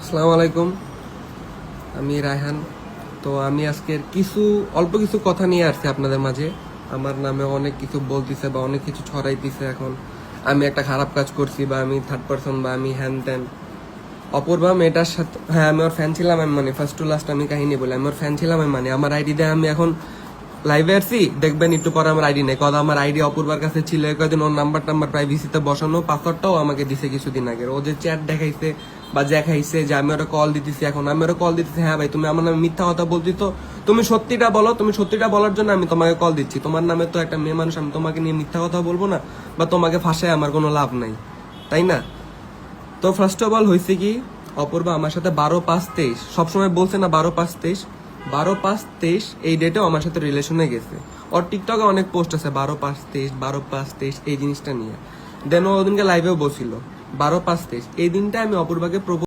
আসসালামু আলাইকুম, আমি রায়হান। তো আমি আজকের অল্প কিছু কথা নিয়ে আসছি আপনাদের মাঝে। আমার নামে অনেক কিছু বলতিছে বা অনেক কিছু ছড়াইতেছে। এখন আমি একটা খারাপ কাজ করছি বা আমি থার্ড পারসন বা আমি হ্যান ত্যান। অপূর্বা মেয়েটার সাথে, হ্যাঁ আমি ওর ফ্যান ছিলাম। আমি মানে ফার্স্ট টু লাস্ট আমি কাহিনী বলি, আমি ওর ফ্যান ছিলাম। আমি মানে আমার আইডি দিয়ে আমি এখন লাইভে আসছি, দেখবেন একটু পরে আমার আইডি নেই। কথা আমার আইডি অপূর্বার কাছে ছিল কয়েকদিন, ওর নাম্বার প্রাইভেসিতে বসানো, পাসওয়ার্ডটাও আমাকে দিছে কিছুদিন আগে। ও যে চ্যাট দেখাইছে বা দেখাইছে যে আমি ওরা কল দিতেছি, এখন আমি ওরা কল দিতেছি, হ্যাঁ ভাই তুমি আমার নামে মিথ্যা কথা বলছি, তো তুমি সত্যিটা বলো, তুমি সত্যিটা বলার জন্য আমি তোমাকে কল দিচ্ছি। তোমার নামে তো একটা মেয়ে মানুষ, আমি তোমাকে নিয়ে মিথ্যা কথা বলবো না বা তোমাকে ফাঁসায় আমার কোনো লাভ নাই, তাই না? তো ফার্স্ট অফ অল হয়েছে কি, অপূর্বা আমার সাথে 12/5/23 সবসময় বলছে না, 12/5/23, 12/5/23 এই ডেটেও আমার সাথে রিলেশনে গেছে। ওর টিকটকে অনেক পোস্ট আছে 12/5/23, 12/5/23 এই জিনিসটা নিয়ে। দেন ও ওদিনকে লাইভেও বলছিল 12/5/23 এই দিনটা আমি অপূর্বাকে